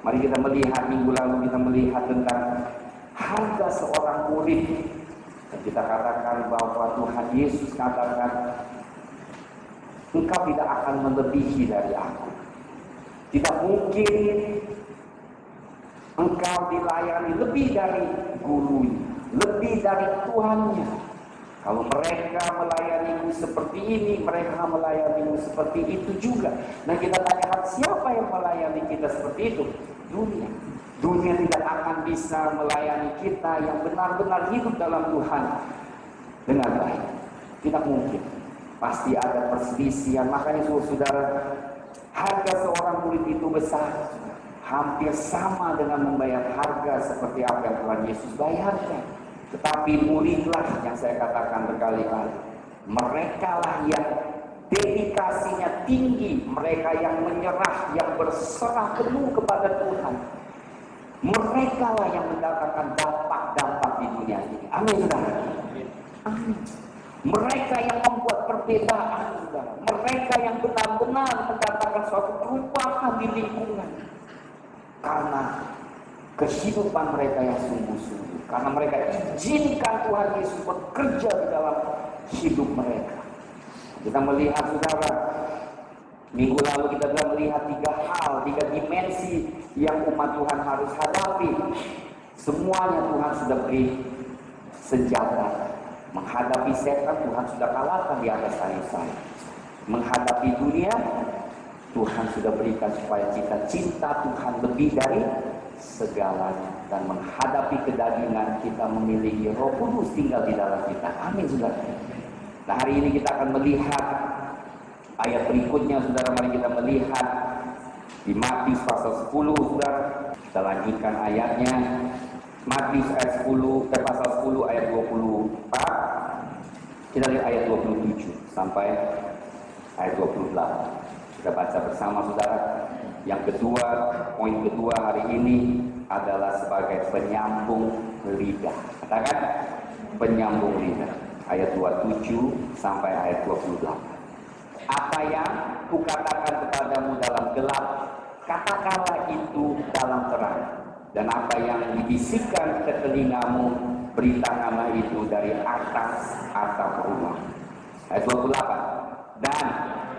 Mari kita melihat, minggu lalu kita melihat tentang harga seorang murid. Dan kita katakan bahwa Tuhan Yesus katakan, engkau tidak akan melebihi dari aku. Tidak mungkin engkau dilayani lebih dari gurunya, lebih dari Tuhannya. Kalau mereka melayanimu seperti ini, mereka melayanimu seperti itu juga. Nah, kita tanyakan, siapa yang melayani kita seperti itu? Dunia. Dunia tidak akan bisa melayani kita yang benar-benar hidup dalam Tuhan dengan baik. Tidak mungkin. Pasti ada perselisihan. Makanya saudara, harga seorang murid itu besar. Hampir sama dengan membayar harga seperti apa yang Tuhan Yesus bayarkan. Tetapi muridlah yang saya katakan berkali-kali, mereka lah yang dedikasinya tinggi, mereka yang menyerah, yang berserah penuh kepada Tuhan. Mereka lah yang mendatangkan dampak-dampak di dunia ini. Amin, saudara. Amin. Mereka yang membuat perbedaan, saudara. Mereka yang benar-benar mendatangkan suatu perubahan di lingkungan. Karena kehidupan mereka yang sungguh-sungguh. Karena mereka izinkan Tuhan Yesus bekerja di dalam hidup mereka. Kita melihat, saudara, minggu lalu kita telah melihat 3 hal, 3 dimensi yang umat Tuhan harus hadapi. Semuanya Tuhan sudah beri senjata. Menghadapi setan, Tuhan sudah kalahkan di atas kayu salib. Menghadapi dunia, Tuhan sudah berikan supaya kita cinta Tuhan lebih dari segalanya. Dan menghadapi kedagingan, kita memiliki Roh Kudus tinggal di dalam kita. Amin, saudara. Nah, hari ini kita akan melihat ayat berikutnya, saudara. Mari kita melihat di Matius pasal 10, saudara. Kita lanjutkan ayatnya. Matius ayat 10, pasal 10 ayat 24. Kita lihat ayat 27 sampai ayat 28. Kita baca bersama, saudara. Yang kedua, poin kedua hari ini adalah sebagai penyambung lidah. Katakan, penyambung lidah. Ayat 27 sampai ayat 28. Apa yang kukatakan kepadamu dalam gelap, katakanlah itu dalam terang. Dan apa yang dibisikkan ke telingamu, beritakanlah itu dari atas atap rumah. Ayat 28. Dan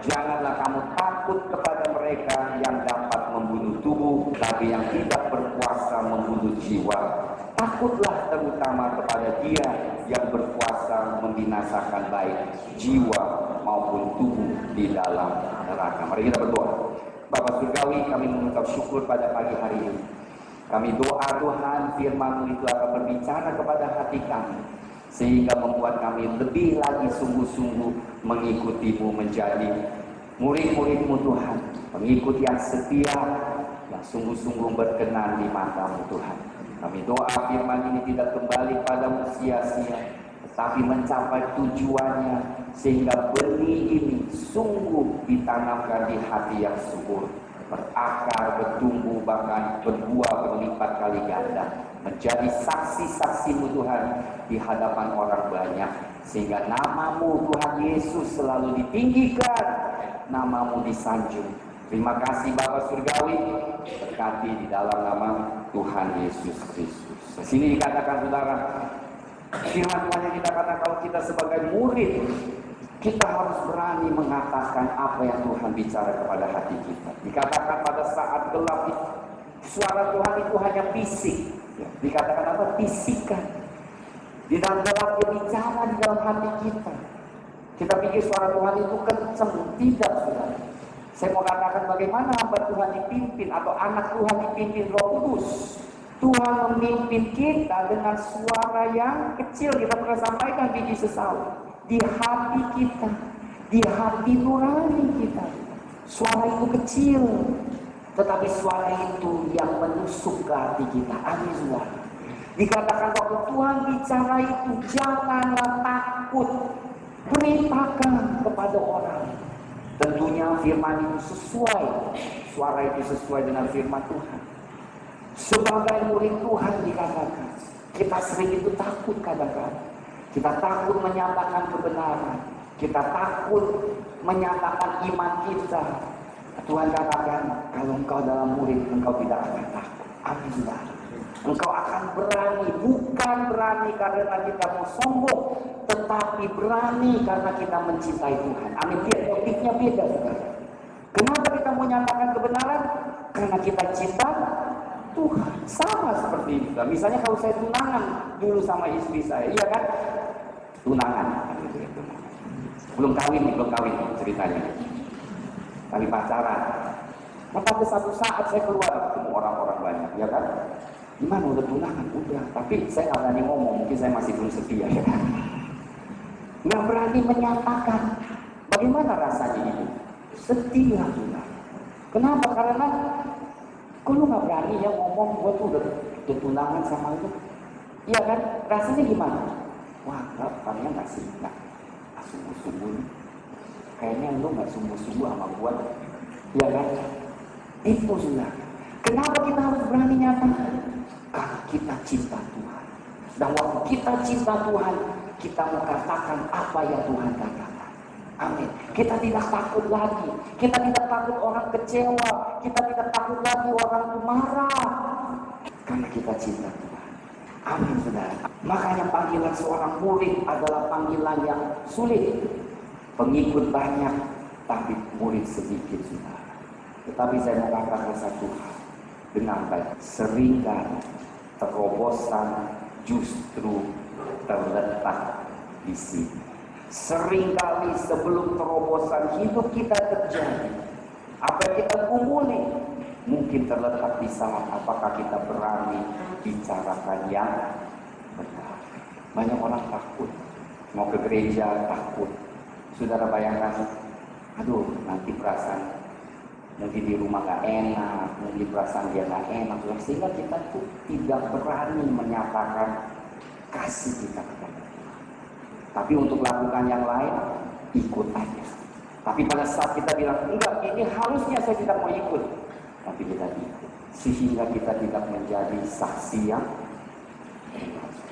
janganlah kamu takut kepada mereka yang dapat membunuh tubuh, tapi yang tidak berkuasa membunuh jiwa. Takutlah terutama kepada Dia yang berkuasa membinasakan baik jiwa maupun tubuh di dalam neraka. Mari kita berdoa. Bapa Surgawi, kami mengucap syukur pada pagi hari ini. Kami doa Tuhan, firman-Mu itu akan berbicara kepada hati kami, sehingga membuat kami lebih lagi sungguh-sungguh mengikuti-Mu, menjadi murid-murid-Mu Tuhan, pengikut yang setia, yang sungguh-sungguh berkenan di mata-Mu Tuhan. Kami doa firman ini tidak kembali padamu sia-sia, tetapi mencapai tujuannya, sehingga benih ini sungguh ditanamkan di hati yang subur, berakar, bertumbuh, bahkan berbuah berlipat kali ganda, menjadi saksi-saksi-Mu Tuhan di hadapan orang banyak, sehingga nama-Mu Tuhan Yesus selalu ditinggikan, nama-Mu disanjung. Terima kasih Bapa Surgawi, berkati di dalam nama Tuhan Yesus Kristus. Di sini dikatakan, saudara, firman Tuhan yang kita katakan, kalau kita sebagai murid, kita harus berani mengatakan apa yang Tuhan bicara kepada hati kita. Dikatakan pada saat gelap, suara Tuhan itu hanya bisik. Dikatakan apa? Bisikan. Di dalam gelap Dia bicara di dalam hati kita. Kita pikir suara Tuhan itu kencang. Tidak, saudara. Saya mau katakan bagaimana hamba Tuhan dipimpin atau anak Tuhan dipimpin Roh Kudus. Tuhan memimpin kita dengan suara yang kecil. Kita pernah sampaikan biji sesawi. Di hati kita, di hati nurani kita. Suara itu kecil, tetapi suara itu yang menusuk ke hati kita. Amin, saudara. Dikatakan waktu Tuhan bicara itu, janganlah takut, beritakan kepada orang. Tentunya firman itu sesuai, suara itu sesuai dengan firman Tuhan. Sebagai murid Tuhan dikatakan, kita sering itu takut kadang-kadang. Kita takut menyatakan kebenaran. Kita takut menyatakan iman kita. Tuhan katakan, kalau engkau dalam murid, engkau tidak akan takut. Amin, saudara. Engkau akan berani, bukan berani karena kita mau sombong, tetapi berani karena kita mencintai Tuhan. Amin. Motifnya beda, saudara. Kenapa kita mau nyatakan kebenaran? Karena kita cinta Tuhan. Sama seperti itu. Misalnya kalau saya tunangan dulu sama istri saya, iya kan? Tunangan. Belum kawin ceritanya. Kami pacaran. Nah, pada satu saat saya keluar ketemu orang-orang banyak, ya kan? Gimana udah tunangan? Udah. Tapi saya nggak berani ngomong, mungkin saya masih belum setia, ya kan? Nggak berani menyatakan. Bagaimana rasanya itu? Setia juga. Kenapa? Karena kok lu nggak berani ya ngomong, gue tuh udah tunangan sama lu. Iya kan? Rasanya gimana? Wah, kayaknya nggak sih, nggak sungguh-sungguh. Kayaknya lu nggak sungguh-sungguh sama gue. Iya kan? Itu sudah. Kenapa kita harus berani nyatakan? Karena kita cinta Tuhan. Dan waktu kita cinta Tuhan, kita mau katakan apa yang Tuhan katakan. Amin. Kita tidak takut lagi. Kita tidak takut orang kecewa. Kita tidak takut lagi orang marah. Karena kita cinta Tuhan. Amin, saudara. Makanya panggilan seorang murid adalah panggilan yang sulit. Pengikut banyak, tapi murid sedikit, saudara. Tetapi saya mau katakan satu hal dengan baik. Seringkali terobosan justru terletak di sini. Seringkali sebelum terobosan hidup kita terjadi, apa yang kita kumpuli mungkin terletak di saat apakah kita berani bicarakan yang benar. Banyak orang takut mau ke gereja, takut. Saudara bayangkan, aduh nanti perasaan mungkin di rumah gak enak, mungkin perasaan dia gak enak, sehingga kita tuh tidak berani menyatakan kasih kita kepada Tuhan. Tapi untuk lakukan yang lain, ikut aja. Tapi pada saat kita bilang, enggak, ini harusnya saya tidak mau ikut, tapi kita ikut, sehingga kita tidak menjadi saksi yang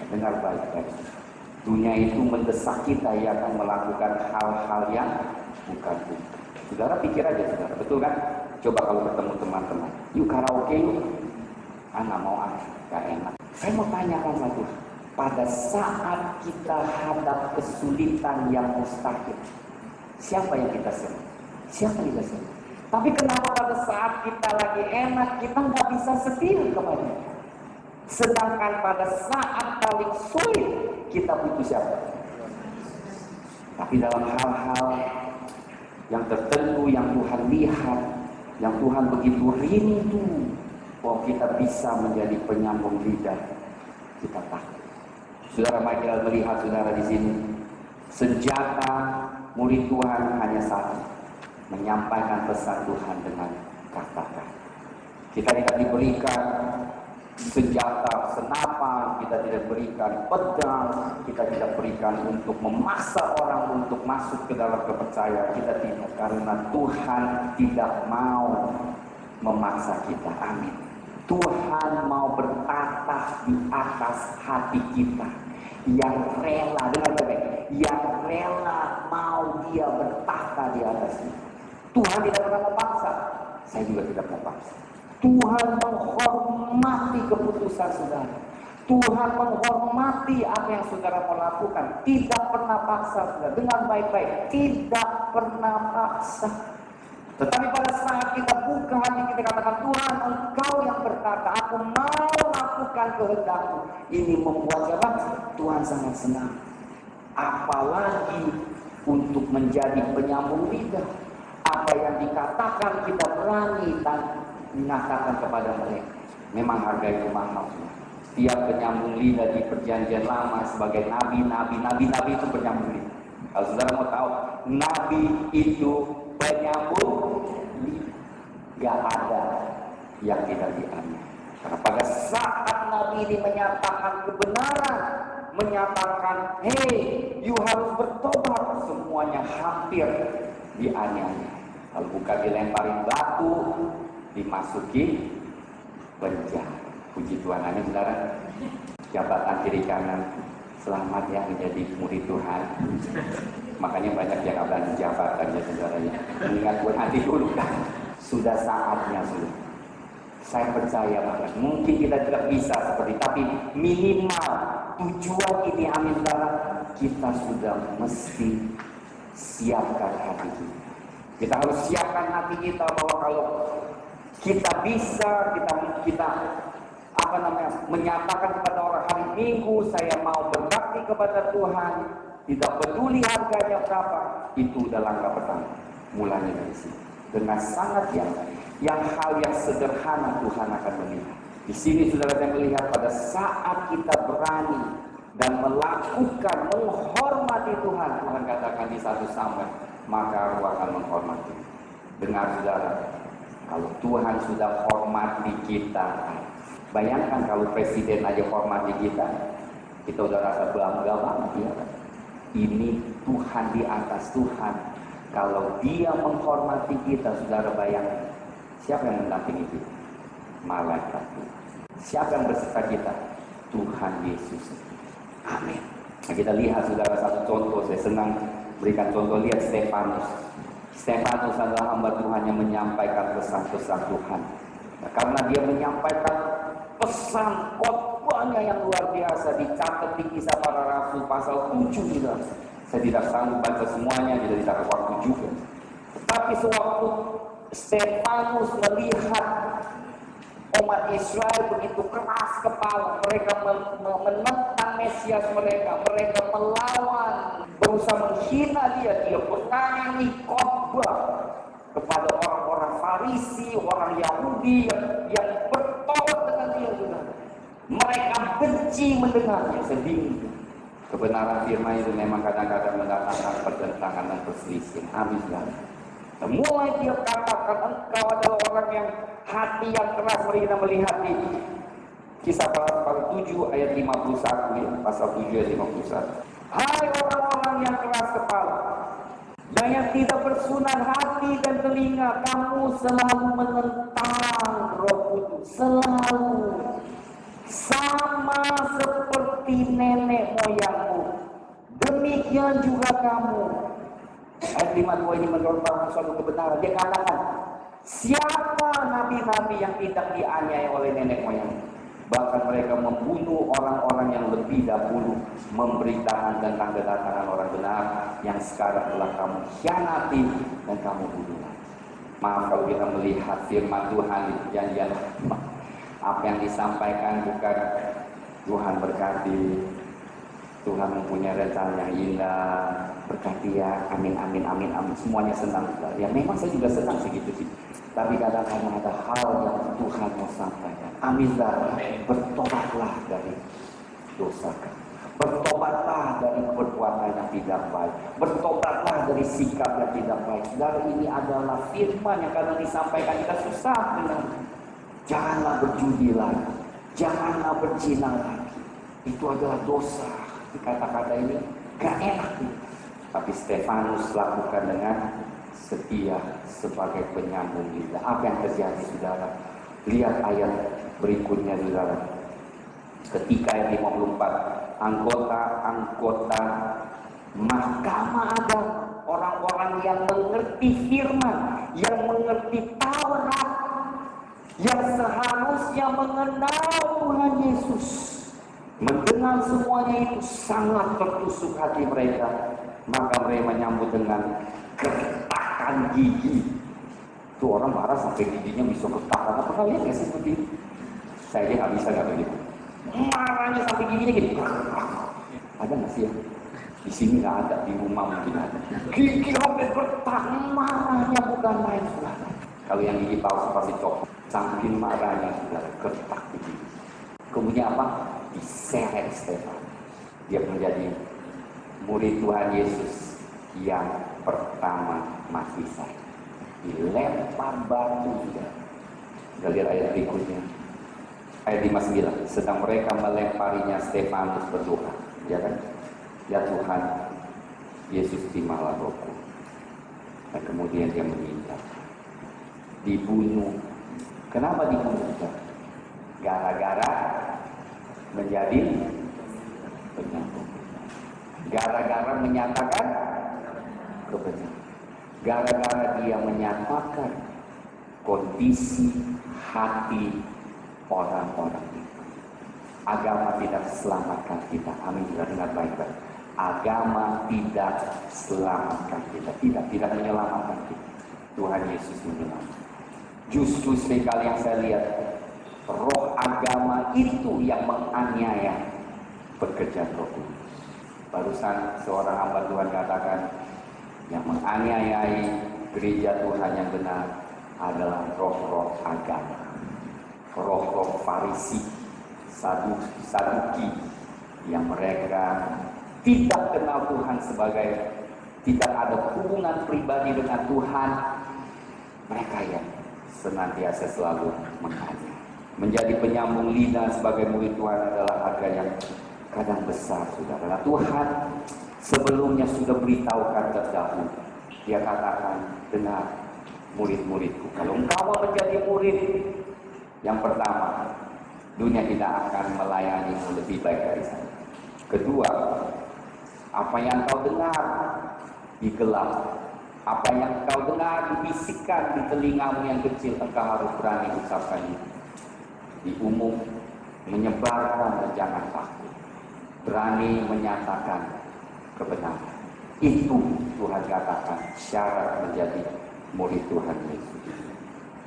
dengar baik-baik. Dunia itu mendesak kita, ia akan melakukan hal-hal yang bukan. Saudara pikir aja, saudara, betul kan? Coba kalau bertemu teman-teman, yuk karaoke yuk. Nggak mau, gak enak. Saya mau tanyakan satu. Pada saat kita hadap kesulitan yang mustahil, siapa yang kita seru? Siapa yang kita seru? Tapi kenapa pada saat kita lagi enak, kita nggak bisa setia kepada? Sedangkan pada saat paling sulit, kita butuh siapa? Tapi dalam hal-hal yang tertentu, yang Tuhan lihat, yang Tuhan begitu rindu, bahwa kita bisa menjadi penyambung lidah, kita takut. Saudara Michael melihat saudara di sini, senjata murid Tuhan hanya satu, menyampaikan pesan Tuhan dengan kata-kata. Kita tidak diberikan senjata senapan, kita tidak berikan pedang, kita tidak berikan untuk memaksa orang untuk masuk ke dalam kepercayaan. Kita tidak, karena Tuhan tidak mau memaksa kita. Amin. Tuhan mau bertata di atas hati kita, yang rela, dengar baik, yang rela mau dia bertata di atasnya. Tuhan tidak pernah memaksa, saya juga tidak memaksa. Tuhan menghormati keputusan saudara. Tuhan menghormati apa yang saudara mau lakukan. Tidak pernah paksa, saudara. Dengar baik-baik, tidak pernah paksa. Tetapi pada saat kita buka hati, kita katakan, Tuhan, Engkau yang berkata, aku mau lakukan kehendak-Mu. Ini membuat siapa? Tuhan sangat senang. Apalagi untuk menjadi penyambung lidah. Apa yang dikatakan kita berani dan mengatakan kepada mereka. Memang harga itu mahal. Setiap penyambung lidah di perjanjian lama sebagai nabi itu penyambung lidah. Kalau saudara mau tahu, nabi itu penyambung lidah. Gak ada yang tidak dianiaya. Karena pada saat nabi ini menyatakan kebenaran, menyatakan, hey, you harus bertobat, semuanya hampir dianiaya. Kalau bukan dilemparin batu, dimasuki penjara. Puji Tuhan, amin saudara. Jabatan kiri kanan, selamat ya menjadi murid Tuhan. Makanya banyak yang berani jabatan ya saudara ya. Mengingat gue nanti dulu kan. Sudah saatnya sudah. Saya percaya banget. Mungkin kita tidak bisa seperti, tapi minimal tujuan ini, amin saudara, kita sudah mesti siapkan hati kita. Kita harus siapkan hati kita bahwa kalau kita bisa, kita menyatakan kepada orang, hari Minggu saya mau berbakti kepada Tuhan, tidak peduli harganya berapa, itu udah langkah pertama. Mulanya dari sini. Dengan sangat yang hal yang sederhana Tuhan akan melihat. Di sini saudara saya melihat pada saat kita berani dan melakukan, menghormati Tuhan. Tuhan katakan di 1 Samuel, maka roh akan menghormati. Dengar saudara, kalau Tuhan sudah hormati kita, bayangkan kalau presiden aja hormati kita udah rasa bangga banget ya. Ini Tuhan di atas Tuhan. Kalau dia menghormati kita, saudara bayangkan, siapa yang mendampingi kita? Malaikat Tuhan. Siapa yang berserta kita? Tuhan Yesus. Amin. Nah, kita lihat saudara satu contoh, saya senang berikan contoh, lihat Stefanus. Stefanus adalah hamba Tuhan yang menyampaikan pesan-pesan Tuhan. Nah, karena dia menyampaikan pesan khotbahnya yang luar biasa, dicatat di Kisah Para Rasul pasal 7 juga. Saya tidak sanggup baca semuanya, tidak ada waktu juga. Tetapi sewaktu Stefanus melihat umat Israel begitu keras kepala, mereka menentang Mesias mereka melawan, berusaha menghina dia berani khotbah kepada orang-orang Farisi, orang Yahudi yang bertolak dengan dia juga. Mereka benci mendengarnya, sedih. Kebenaran firman itu memang kadang-kadang mendatangkan pertentangan dan perselisihan. Amin. Mulai dia katakan, engkau adalah orang yang hati yang keras. Mari kita melihat di Kisah pasal 7 ayat 51 ya, pasal 7 ayat 51. Hai orang-orang yang keras kepala dan yang tidak bersunan hati dan telinga, kamu selalu menentang Roh Kudus, selalu sama seperti nenek moyangmu, demikian juga kamu. Ayat 52 ini menurut suatu kebenaran. Dia katakan, siapa nabi-nabi yang tidak dianiaya oleh nenek moyang? Bahkan mereka membunuh orang-orang yang lebih dahulu memberitakan tentang kedatangan orang benar, yang sekarang telah kamu khianati dan kamu bunuh. Maaf kalau kita melihat firman Tuhan di perjanjian, apa yang disampaikan bukan Tuhan berkati, Tuhan mempunyai rencana yang indah, berkati ya, amin, amin, amin, amin, semuanya senang. Ya memang saya juga senang segitu sih. Tapi kadang-kadang ada hal yang Tuhan mau sampaikan. Amin, bertobatlah dari dosa, bertobatlah dari perbuatan yang tidak baik, bertobatlah dari sikap yang tidak baik. Saudara, ini adalah firman yang kadang disampaikan kita susah dengar. Janganlah berjudi lagi, janganlah berzina lagi. Itu adalah dosa. Kata-kata ini gak enak. Tapi Stefanus lakukan dengan setia sebagai penyambung lidah. Apa yang terjadi, saudara? Lihat ayat berikutnya, saudara. Ketika ayat 54, anggota-anggota mahkamah ada orang-orang yang mengerti firman, yang mengerti Taurat, yang seharusnya mengenal Tuhan Yesus. Mendengar semuanya itu sangat tertusuk hati mereka. Maka mereka menyambut dengan gertakan gigi. Itu orang marah sampai giginya bisa gertakan. Apa kalian nggak sih seperti itu? Saya aja nggak bisa nggak begitu. Marahnya sampai giginya gini. Ada nggak sih ya? Di sini nggak ada, di rumah mungkin ada. Gigi sampai gertak, marahnya bukan main, saudara. Kalau yang gigi palsu pasti copot. Saking marahnya, saudara, gertak gigi. Kemudian apa? Diseret Stefan. Dia menjadi murid Tuhan Yesus yang pertama mati saya. Dilempar batu juga. Kita lihat ayat berikutnya. Ayat 59. Sedang mereka melemparinya, Stefanus berdoa. Ya kan? Ya Tuhan, Yesus terimalah rohku. Dan kemudian dia meninggal. Dibunuh. Kenapa dibunuh? Gara-gara menjadi penyambung. Gara-gara menyatakan kebenaran. Gara-gara dia menyatakan kondisi hati orang-orang itu. Agama tidak selamatkan kita. Amin. Sudah dengar baik-baik. Agama tidak selamatkan kita. Tidak menyelamatkan kita. Tuhan Yesus menyelamatkan. Justru sekali yang saya lihat, roh agama itu yang menganiaya pekerjaan Roh Kudus. Barusan seorang hamba Tuhan katakan, yang menganiayai gereja Tuhan yang benar adalah roh-roh agama, roh-roh Farisi, Saduki, yang mereka tidak kenal Tuhan sebagai, tidak ada hubungan pribadi dengan Tuhan. Mereka yang senantiasa selalu menganiaya. Menjadi penyambung lidah sebagai murid Tuhan adalah harga yang kadang besar, saudara. Tuhan sebelumnya sudah beritahukan terdahulu. Dia katakan, dengar murid-muridku, kalau engkau mau menjadi murid, yang pertama, dunia tidak akan melayanimu lebih baik dari saya. Kedua, apa yang kau dengar di gelap, apa yang kau dengar dibisikkan di telingamu yang kecil, engkau harus berani ucapkan itu. Di umum, menyebarkan dan jangan takut. Berani menyatakan kebenaran. Itu Tuhan katakan syarat menjadi murid Tuhan Yesus.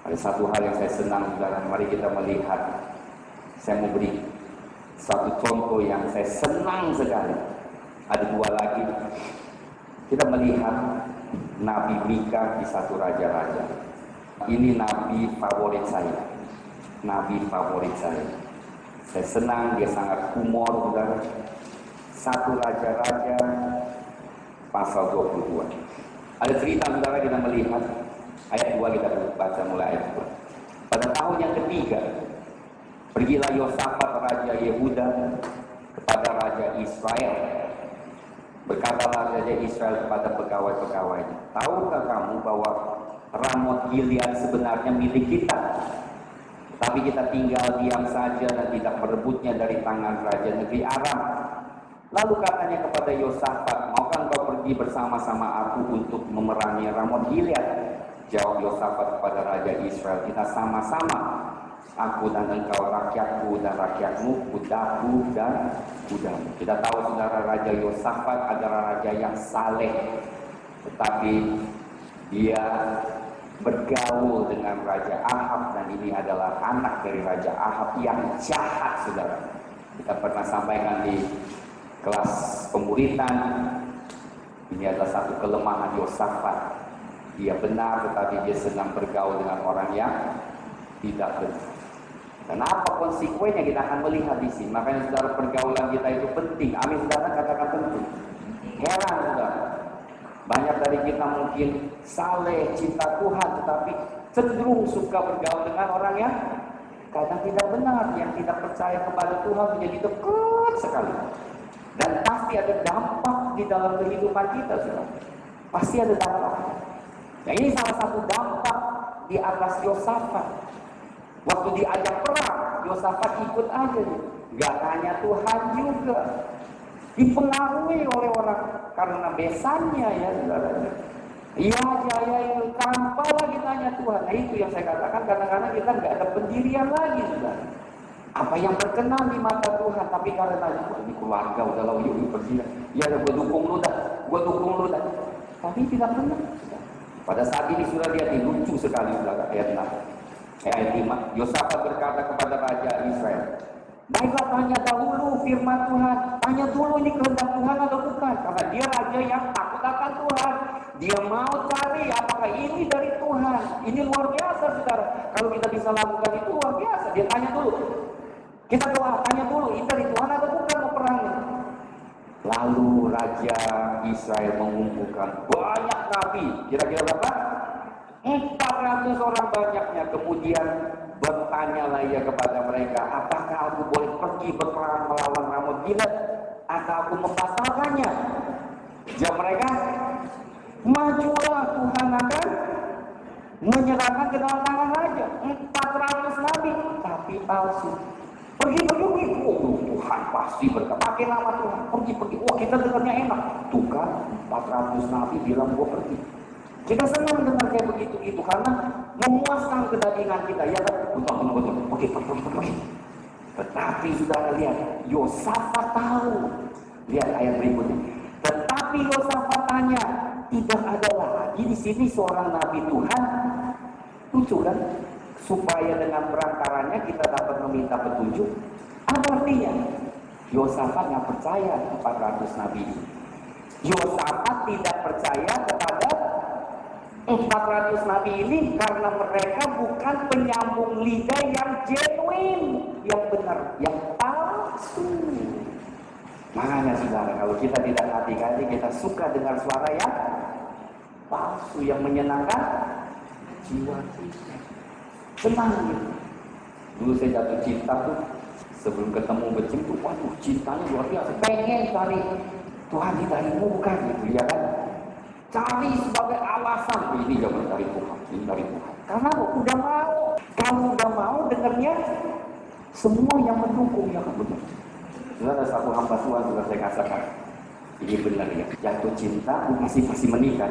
Ada satu hal yang saya senang, saudara. Mari kita melihat. Saya mau beri satu contoh yang saya senang sekali. Ada dua lagi. Kita melihat Nabi Mika di satu raja-raja. Ini nabi favorit saya. Nabi favorit saya. Saya senang, dia sangat humor, saudara. Satu raja-raja pasal 22. Ada cerita, saudara, kita melihat ayat 2, kita baca mulai ayat 2. Pada tahun yang ketiga, pergilah Yosafat raja Yehuda kepada raja Israel. Berkatalah raja Israel kepada pegawai-pegawainya, tahukah kamu bahwa Ramot Gilead sebenarnya milik kita? Tapi kita tinggal diam saja dan tidak merebutnya dari tangan raja negeri Aram. Lalu katanya kepada Yosafat, maukah engkau pergi bersama-sama aku untuk memerangi Ramot Gilead? Jawab Yosafat kepada raja Israel, kita sama-sama. Aku dan engkau, rakyatku dan rakyatmu, kudaku dan kudamu. Kita tahu, saudara, Raja Yosafat adalah raja yang saleh, tetapi dia bergaul dengan Raja Ahab, dan ini adalah anak dari Raja Ahab yang jahat, saudara. Kita pernah sampaikan di kelas pemuritan, ini adalah satu kelemahan Yosafat. Dia benar, tetapi dia sedang bergaul dengan orang yang tidak benar. Dan apa konsekuensinya kita akan melihat di sini. Makanya, saudara, pergaulan kita itu penting. Amin, saudara, katakan penting. Heran, saudara. Banyak dari kita mungkin saleh, cinta Tuhan, tetapi cenderung suka bergaul dengan orang yang kadang tidak benar, yang tidak percaya kepada Tuhan, menjadi dekat sekali. Dan pasti ada dampak di dalam kehidupan kita, saudara. Pasti ada dampak. Nah, ini salah satu dampak di atas Yosafat. Waktu diajak perang, Yosafat ikut aja. Gak tanya Tuhan juga. Dipengaruhi oleh orang karena besannya, ya, saudara. Iya aja itu tanpa lagi tanya Tuhan. Nah, itu yang saya katakan, kadang-kadang kita nggak ada pendirian lagi, saudara. Apa yang berkenan di mata Tuhan, tapi karena tanya, ini keluarga udah lau, yuk pergi. Ya, gue dukung lu dah, Tapi tidak benar. Pada saat ini sudah lihat, lucu sekali, saudara, ayat 6. Ayat 5, Yosafat berkata kepada Raja Israel, baiklah, tanya dahulu firman Tuhan. Tanya dulu ini kehendak Tuhan atau bukan. Karena dia raja yang takut akan Tuhan. Dia mau cari apakah ini dari Tuhan. Ini luar biasa, saudara. Kalau kita bisa lakukan itu luar biasa. Dia tanya dulu. Kita doa, tanya dulu, ini dari Tuhan atau bukan mau perang. Lalu Raja Israel mengumpulkan banyak nabi. Kira-kira berapa? 400 orang banyaknya. Kemudian bertanyalah ia kepada mereka, apakah aku boleh pergi berperang melawan Ramot Gilead atau aku membatalkannya? Jawab mereka, majulah, Tuhan akan menyerahkan ke dalam tangan raja. 400 nabi tapi palsu. Pergi. Oh, Tuhan pasti berkata, pakai nama Tuhan, pergi. Wah, kita dengarnya enak. Tuh kan, 400 nabi bilang gua pergi. Kita senang dengar kayak begitu itu karena memuaskan kedagingan kita. Ya kan? Betul. Oke. Tetapi saudara lihat, Yosafat tahu. Lihat ayat berikutnya. Tetapi Yosafat tanya, tidak ada lagi di sini seorang nabi Tuhan. Lucu kan? Supaya dengan perantaranya kita dapat meminta petunjuk. Apa artinya? Yosafat nggak percaya 400 nabi ini. Yosafat tidak percaya kepada 400 nabi ini karena mereka bukan penyambung lidah yang genuine, yang benar, yang palsu. Makanya saudara, kalau kita tidak hati-hati, kita suka dengar suara yang palsu, yang menyenangkan jiwa kita. Senang gitu. Dulu saya jatuh cinta tuh, sebelum ketemu becim tuh, waduh cintanya luar biasa. Pengen cari Tuhan darimu bukan gitu, ya kan? Cari sebagai alasan, ini jangan dari Tuhan, ini dari Tuhan. Karena udah mau, kamu udah mau dengarnya semua yang mendukung, ya kan benar. Ada satu hamba Tuhan juga saya katakan, ini benar ya. Jatuh cinta masih menikah.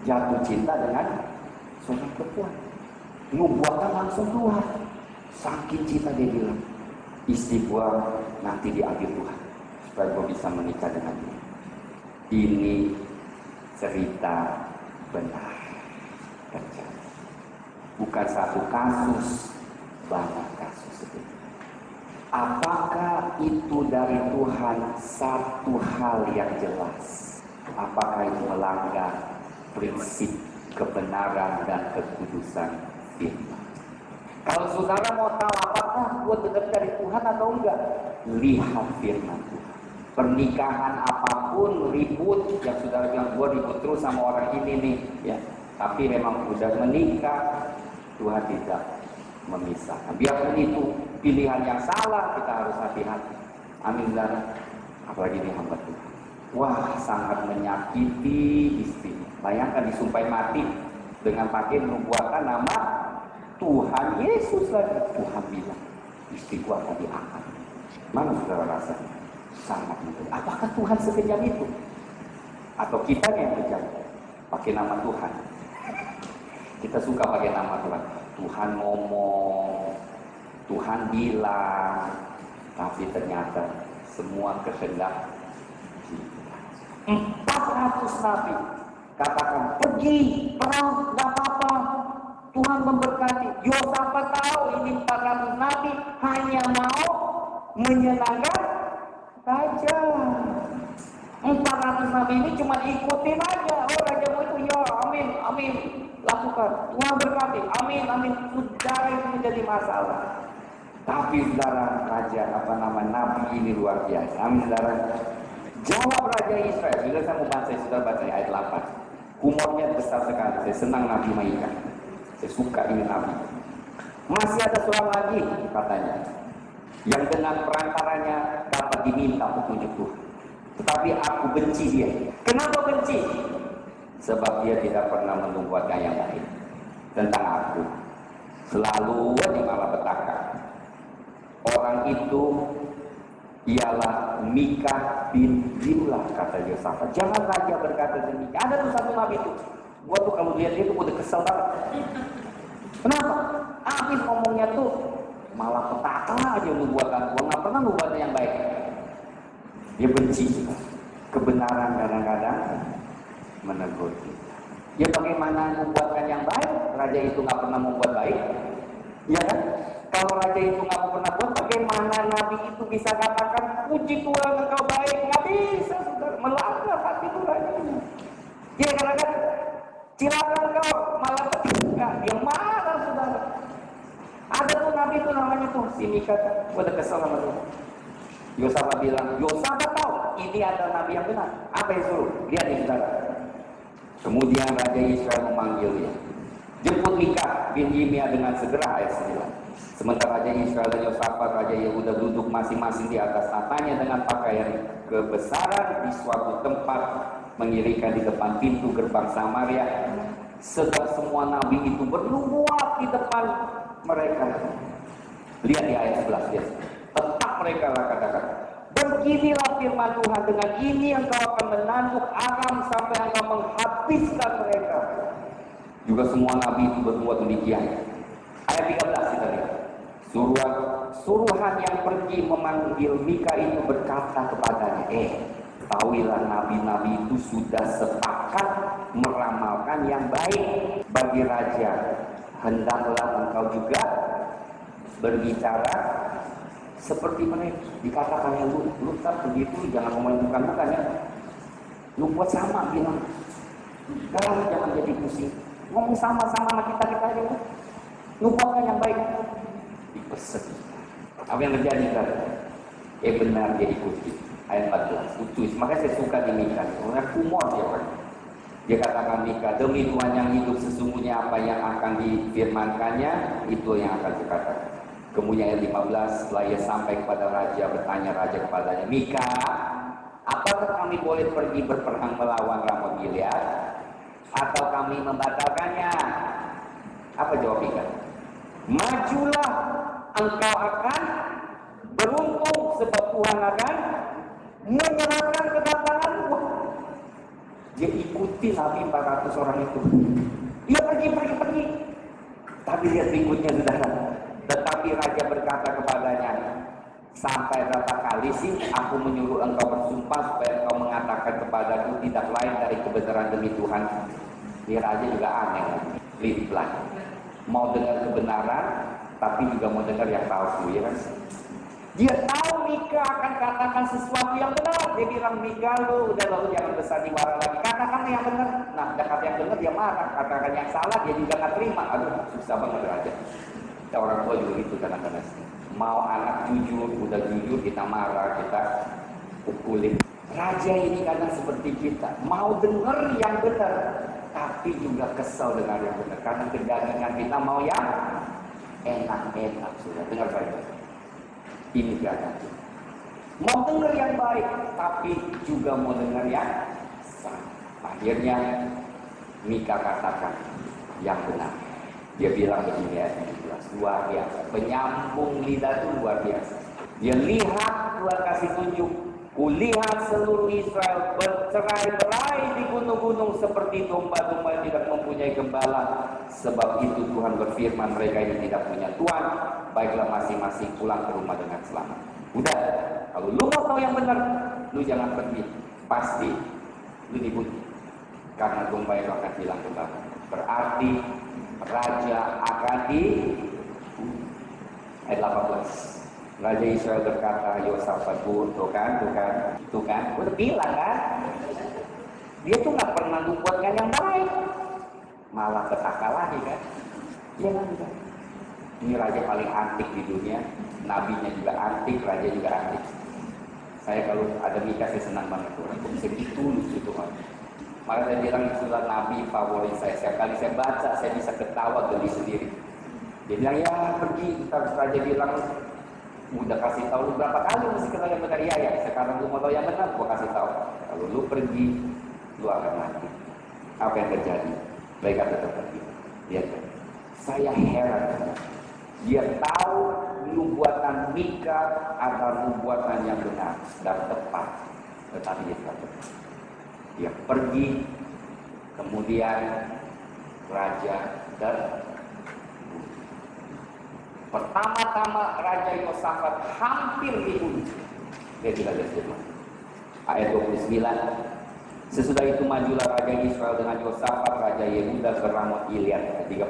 Jatuh cinta dengan seorang perempuan, nubuatan langsung Tuhan. Saking cinta dia bilang, istri gua nanti diambil Tuhan supaya gua bisa menikah dengan dia. Ini cerita benar terjadi. Bukan satu kasus, banyak kasus seperti. Apakah itu dari Tuhan satu hal yang jelas? Apakah itu melanggar prinsip kebenaran dan kekudusan firman? Kalau saudara mau tahu apakah gue dengar dari Tuhan atau enggak, lihat firman Tuhan. Pernikahan apapun ribut, yang saudara bilang gue ribut terus sama orang ini nih, ya. Tapi memang udah menikah, Tuhan tidak memisahkan. Biarpun itu pilihan yang salah, kita harus hati-hati. Amin. Apalagi ini hamba Tuhan. Wah, sangat menyakiti istri. Bayangkan disumpahin mati dengan pakai nubuatan nama Tuhan Yesus lagi. Tuhan bilang, istriku akan diangkat. Mana saudara rasa? Sangat mungkin. Apakah Tuhan sekejam itu? Atau kita yang kejam? Pakai nama Tuhan. Kita suka pakai nama Tuhan. Tuhan ngomong, Tuhan bilang, tapi ternyata semua kehendak 400 nabi katakan pergi perang, nggak apa-apa, Tuhan memberkati. Yosafat tahu ini 400 nabi hanya mau menyenangkan raja. 400 nabi ini cuma ikutin aja. Oh, rajamu itu ya, amin, lakukan. Tuhan berkati, amin. Sudah itu menjadi masalah. Tapi saudara, nabi ini luar biasa. Amin saudara. Jawab Raja Israel. Bila saya mau baca, saudara baca ayat 8. Humornya besar sekali. Saya senang Nabi Maika. Saya suka ini Nabi. Masih ada seorang lagi katanya, yang dengan perantaranya dapat diminta petunjuk Tuhan. Tetapi aku benci dia. Kenapa benci? Sebab dia tidak pernah menubuatkan yang baik tentang aku. Selalu dimalapetaka. Orang itu ialah Mika bin Zimlah, kata Yosafat. Jangan raja berkata demikian. Ada tuh satu nabi itu. Gua tuh kalau lihat dia tuh udah kesel banget. Kenapa? Habis ngomongnya tuh malah petaka aja nubuatan. Gua nggak pernah nubuatan yang baik. Dia benci kebenaran, kadang-kadang menegur kita. Ya bagaimana membuatkan yang baik? Raja itu nggak pernah membuat baik, ya kan? Kalau raja itu nggak pernah buat, bagaimana nabi itu bisa katakan puji Tuhan engkau baik? Nggak bisa, saudara. Melanggar hati nuraninya. Dia katakan silakan kau malah ketika dia marah, saudara. Ada tuh nabi itu namanya tuh si Mika. Gua udah kesel sama dia. Yosafat bilang, Yosafat tahu ini adalah nabi yang benar. Apa yang suruh? Lihat nih saudara. Kemudian Raja Israel memanggilnya. Jemput Mika bin Yimea dengan segera, ayat 9. Sementara Raja Israel dan Yosafat, Raja Yehuda duduk masing-masing di atas tatanya dengan pakaian kebesaran di suatu tempat mengirikan di depan pintu gerbang Samaria. Sedang semua nabi itu bernubuat di depan mereka. Lihat di ayat 11 ya. Tetap mereka lah katakan, Beginilah firman Tuhan, dengan ini engkau akan menanduk Aram sampai engkau menghabiskan mereka. Juga semua nabi itu berbuat demikian. Ayat 13 kita lihat. Suruhan yang pergi memanggil Mika itu berkata kepadanya, ketahuilah nabi-nabi itu sudah sepakat meramalkan yang baik bagi raja. Hendaklah engkau juga berbicara seperti mereka. Dikatakan ya lu tak begitu, jangan ngomongin bukan ya. Lu buat sama bilang, jangan jadi pusing. Ngomong sama-sama sama kita aja. Lupakan yang baik. Dipersegi. Apa yang terjadi kan? Benar dia ikuti. Ayat 14. Utus. Makanya saya suka di Mika. Karena humor dia orang. Dia katakan Mika, demi Tuhan yang hidup, sesungguhnya apa yang akan difirmankannya, itu yang akan dikatakan. Kemudian ayat 15, setelah ia sampai kepada raja, bertanya raja kepadanya, Mika, apakah kami boleh pergi berperang melawan Ramot Gilead? Atau kami membatalkannya? Apa jawab Mika? Majulah, engkau akan beruntung, sebab Tuhan akan menyerahkan kedatanganmu. Dia ikuti Nabi 400 orang itu. Dia pergi. Tapi lihat berikutnya, saudara. Tetapi raja berkata kepadanya, sampai berapa kali sih aku menyuruh engkau bersumpah supaya engkau mengatakan kepadaku tidak lain dari kebenaran demi Tuhan. Dia raja juga aneh, pelin-pelan. Mau dengar kebenaran, tapi juga mau dengar yang palsu, ya kan? Dia tahu Mika akan katakan sesuatu yang benar. Dia bilang, Mika lu udah lalu jangan bersandiwara lagi. Katakan yang benar. Nah, dekat yang benar dia marah. Katakan yang salah dia juga gak terima. Aduh, susah banget raja. Kita orang tua juga itu kadang-kadang. Mau anak jujur, udah jujur kita marah, kita pukulin. Raja ini kadang seperti kita. Mau dengar yang benar, tapi juga kesel dengan yang benar. Karena kedagingan kita mau yang enak-enak. Sudah dengar baik-baik. Ini keadaan. Mau dengar yang baik, tapi juga mau dengar yang salah. Akhirnya Mika katakan yang benar. Dia bilang begini ya, luar biasa. Penyambung lidah itu luar biasa. Dia lihat, Tuhan kasih tunjuk. Kulihat seluruh Israel bercerai-berai di gunung-gunung seperti domba-domba yang tidak mempunyai gembala. Sebab itu Tuhan berfirman, mereka ini tidak punya Tuhan. Baiklah masing-masing pulang ke rumah dengan selamat. Udah, kalau lu mau tahu yang benar, lu jangan pergi. Pasti lu dibunuh. Karena domba itu akan hilang kembali. Berarti raja akan dibunuh. Ayat 18. Raja Israel berkata, Yosafat, tuh kan, udah bilang kan, dia tuh nggak pernah membuatkan yang baik, malah petaka lagi kan, jangan kan. Ini raja paling antik di dunia, nabinya juga antik, raja juga antik. Saya kalau ada Mika saya senang banget tuh, segitu lucu Tuhan. Maka saya bilang itulah nabi favorit saya. Setiap kali saya baca, saya bisa ketawa geli sendiri. Dia bilang ya pergi, raja bilang. Udah kasih tahu lu berapa kali mesti kita yang benar ya. Sekarang lu mau tahu yang benar, gua kasih tahu. Kalau lu pergi, lu akan mati. Apa yang terjadi? Mereka tetap pergi. Lihat, saya heran. Dia tahu nubuatan Mika adalah nubuatan yang benar dan tepat, tetapi dia tidak tepat. Dia pergi, kemudian raja dan pertama-tama Raja Yosafat hampir dibunuh. Dia tidak ada firman. Ayat 29. Sesudah itu majulah Raja Israel dengan Yosafat, Raja Yehuda ke Ramot Gilead. Ayat 30.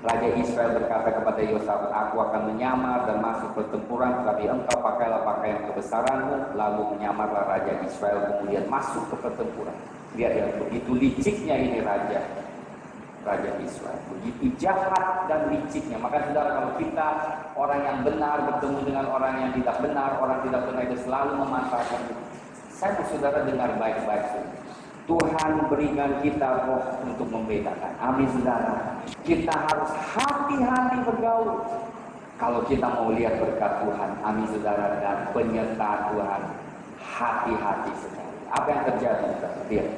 Raja Israel berkata kepada Yosafat, aku akan menyamar dan masuk pertempuran, tetapi engkau pakailah pakaian kebesaranmu. Lalu menyamarlah Raja Israel, kemudian masuk ke pertempuran. Lihat ya, begitu liciknya ini Raja Israel, begitu jahat dan liciknya. Maka saudara, kalau kita orang yang benar bertemu dengan orang yang tidak benar, orang tidak benar itu selalu memanfaatkan itu. Saya mau saudara dengar baik-baik. Tuhan berikan kita roh untuk membedakan. Amin saudara. Kita harus hati-hati bergaul. Kalau kita mau lihat berkat Tuhan, amin saudara, dan penyertaan Tuhan, hati-hati sekali. Apa yang terjadi? Lihat.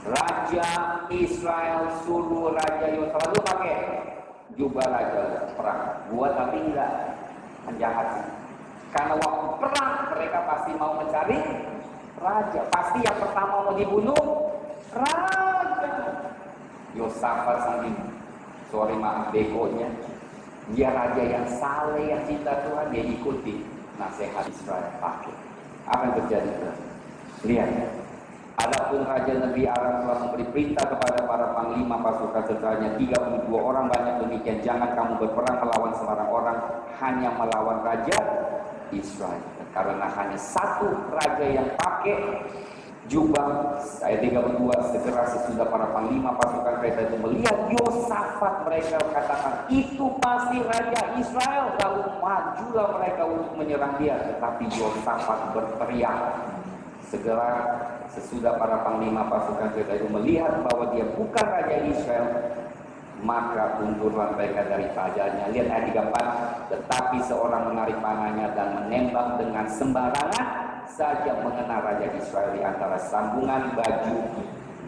Raja Israel suruh Raja Yosafat, lu pakai jubah raja perang. Gua tapi enggak, menjahat. Karena waktu perang mereka pasti mau mencari raja. Pasti yang pertama mau dibunuh raja. Yosafat saking sorry maaf begonya, dia raja yang saleh, yang cinta Tuhan, dia ikuti nasihat Israel pakai. Apa yang terjadi? Lihat. Adapun Raja Negeri Aram telah memberi perintah kepada para panglima pasukan tentaranya 32 orang, banyak demikian, jangan kamu berperang melawan sembarang orang, hanya melawan Raja Israel. Karena hanya satu raja yang pakai jubah. Ayat 32, segera sesudah para panglima pasukan kereta itu melihat Yosafat, mereka katakan itu pasti Raja Israel. Lalu majulah mereka untuk menyerang dia, tetapi Yosafat berteriak. Segera sesudah para panglima pasukan kereta itu melihat bahwa dia bukan Raja Israel, maka undurlah mereka dari rajanya. Lihat ayat 34, tetapi seorang menarik panahnya dan menembak dengan sembarangan saja mengenai Raja Israel di antara sambungan baju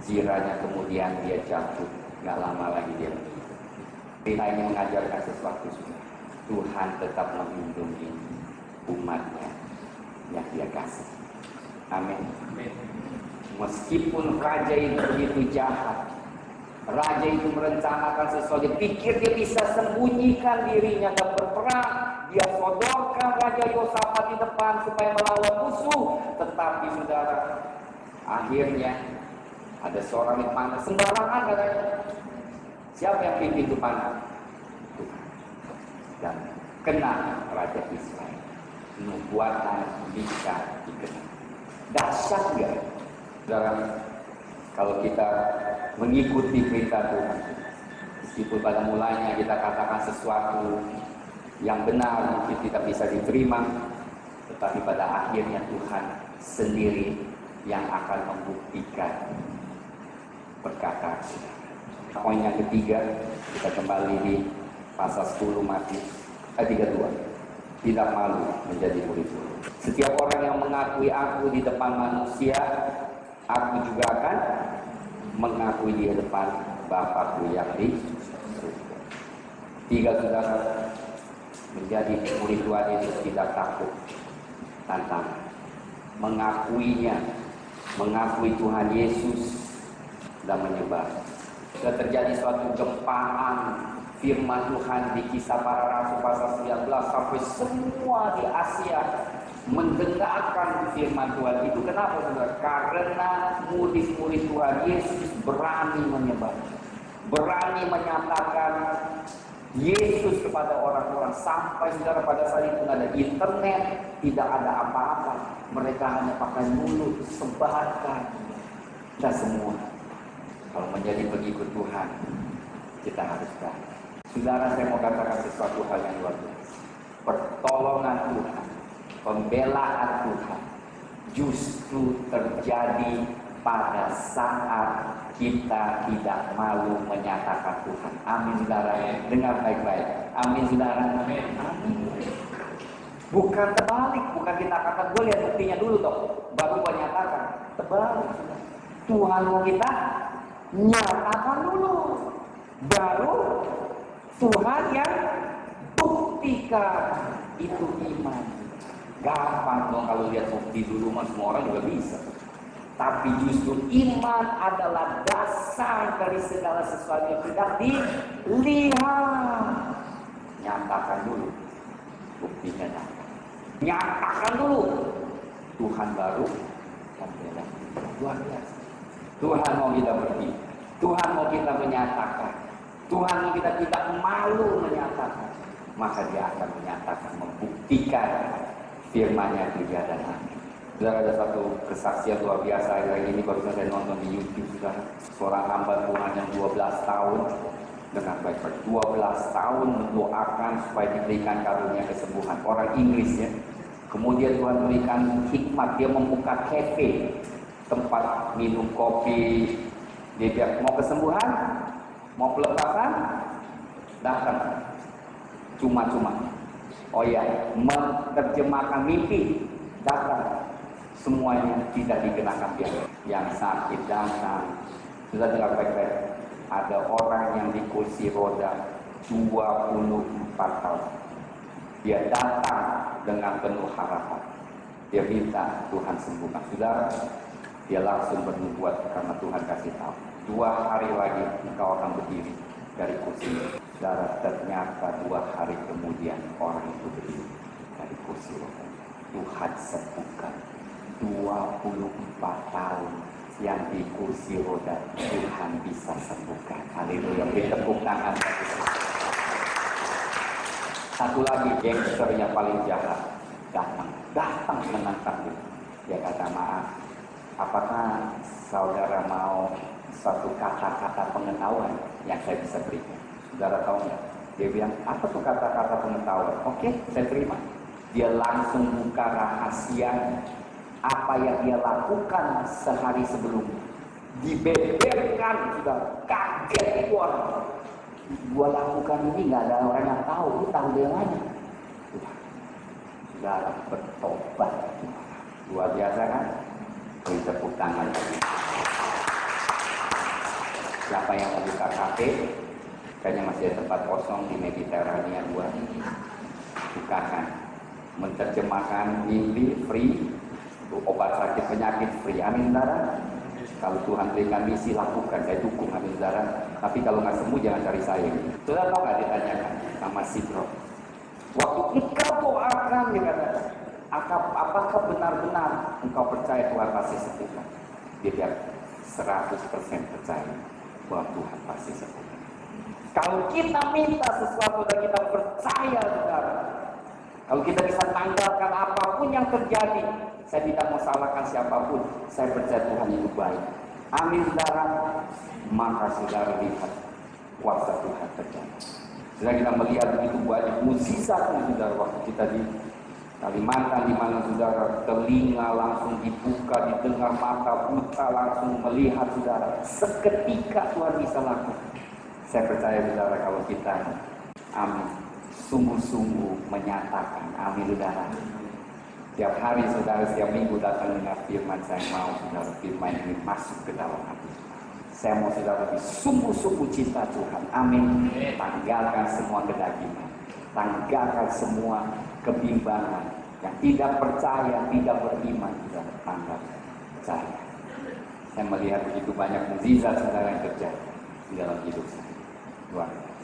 zirahnya, kemudian dia jatuh. Gak lama lagi dia meninggal. Berita ini mengajarkan sesuatu. Tuhan tetap melindungi umatnya yang dia kasih. Amin. Meskipun raja itu begitu jahat, raja itu merencanakan sesuatu, pikir dia bisa sembunyikan dirinya dan berperang. Dia sodorkan Raja Yosafat di depan supaya melawan musuh. Tetapi saudara, akhirnya ada seorang yang panah sembarangan katanya. Siapa yang pimpin itu panah? Tuhan. Dan kena Raja Israel. Nubuatan bisa dikenal. Dahsyat gak? Saudara, kalau kita mengikuti perintah Tuhan, meskipun pada mulanya kita katakan sesuatu yang benar mungkin tidak bisa diterima, tetapi pada akhirnya Tuhan sendiri yang akan membuktikan perkataan kita. Poin yang ketiga, kita kembali di pasal 10 Matius 32. Tidak malu menjadi muridku. Setiap orang yang mengakui aku di depan manusia, aku juga akan mengakui di depan Bapakku yang di surga. 3, saudara, menjadi murid Tuhan itu tidak takut tantangan. Mengakuinya, mengakui Tuhan Yesus dan menyebar. Sudah terjadi suatu gempaan firman Tuhan di Kisah Para Rasul pasal 19 sampai semua di Asia mendengarkan firman Tuhan itu. Kenapa saudara? Karena murid-murid Tuhan Yesus berani menyebar, berani menyatakan Yesus kepada orang-orang. Sampai saudara pada saat itu tidak ada internet, tidak ada apa-apa, mereka hanya pakai mulut, sebarkan. Kita semua kalau menjadi pengikut Tuhan, kita harus berani. Saudara, saya mau katakan sesuatu hal yang luar biasa. Pertolongan Tuhan, pembelaan Tuhan justru terjadi pada saat kita tidak malu menyatakan Tuhan. Amin, saudara. Dengar baik-baik. Amin, saudara. Amin. Bukan terbalik, bukan kita katakan gue lihat buktinya dulu toh, baru gue nyatakan. Terbalik. Tuhan mau kita nyatakan dulu, baru Tuhan yang buktikan itu iman. Gampang dong kalau lihat bukti dulu, mas, semua orang juga bisa. Tapi justru iman adalah dasar dari segala sesuatu yang tidak dilihat. Nyatakan dulu, buktinya datang. Nyatakan dulu, Tuhan baru membela. Luar biasa. Tuhan mau kita pergi, Tuhan mau kita menyatakan, Tuhan mau kita tidak malu menyatakan, maka Dia akan menyatakan, membuktikan firman-Nya juga dan amin. Saudara, ada satu kesaksian luar biasa hari ini baru saya nonton di YouTube. Saudara, seorang hamba Tuhan yang 12 tahun dengan baik-baik 12 tahun mendoakan supaya diberikan karunia kesembuhan. Orang Inggris ya. Kemudian Tuhan berikan hikmat, dia membuka cafe, tempat minum kopi. Dia bilang mau kesembuhan, mau pelepasan, datang cuma-cuma. Oh ya, menerjemahkan mimpi, datang. Semuanya tidak dikenakan biaya. Yang sakit datang. Sudah dengar baik-baik. Ada orang yang di kursi roda 24 tahun. Dia datang dengan penuh harapan. Dia minta Tuhan sembuhkan. Saudara, dia langsung bernubuat karena Tuhan kasih tahu. 2 hari lagi engkau akan berdiri dari kursi. Saudara, ternyata 2 hari kemudian orang itu berdiri dari kursi roda. Tuhan sembuhkan. 24 tahun yang di kursi roda, Tuhan bisa sembuhkan. Haleluya. Beri tepuk tangan. Satu lagi, gangster yang paling jahat datang menantang dia. Dia kata, maaf, apakah saudara mau satu kata-kata pengetahuan yang saya bisa berikan? Saudara tahu nggak? Dia bilang, apa tuh kata-kata pengetahuan? Oke, saya terima. Dia langsung buka rahasia apa yang dia lakukan sehari sebelumnya. Dibeberkan, sudah kaget orang. Gua lakukan ini nggak ada orang yang tahu. Lu tahu dia mana? Saudara bertobat. Luar biasa kan? Beri tepuk tangan. Siapa yang mau buka kafe? Kayaknya masih ada tempat kosong di Mediterania 2. Bukakan. Menerjemahkan mimpi free. Obat sakit penyakit free. Amin, saudara. Kalau Tuhan berikan misi, lakukan. Saya dukung, amin, saudara. Tapi kalau nggak sembuh, jangan cari saya. Saudara tahu nggak, ditanyakan sama Sidro, waktu engkau doakan, dikatakan, apakah benar-benar engkau percaya Tuhan pasti sembuhkan? Dia bilang 100% percaya bahwa Tuhan pasti sembuhkan. Kalau kita minta sesuatu dan kita percaya, saudara, kalau kita bisa tanggalkan apapun yang terjadi, saya tidak mau salahkan siapapun, saya percaya Tuhan itu baik. Amin, saudara. Maka saudara lihat kuasa Tuhan terjadi. Saudara, kita melihat begitu banyak mukjizat, saudara, waktu kita di Kalimantan, di mana saudara telinga langsung dibuka, didengar, mata buta langsung melihat, saudara. Seketika Tuhan bisa lakukan. Saya percaya, saudara, kalau kita amin, sungguh-sungguh menyatakan, amin, saudara. Tiap hari, saudara, setiap minggu datang dengan firman, saya mau, saudara, firman ini masuk ke dalam hati. Saya mau, saudara, lebih sungguh-sungguh cinta Tuhan. Amin. Tanggalkan semua kedagingan. Tanggalkan semua kebimbangan. Yang tidak percaya, tidak beriman, saudara, tanggalkan. Percaya. Saya melihat begitu banyak mukjizat, saudara, yang terjadi di dalam hidup saya. Luar biasa.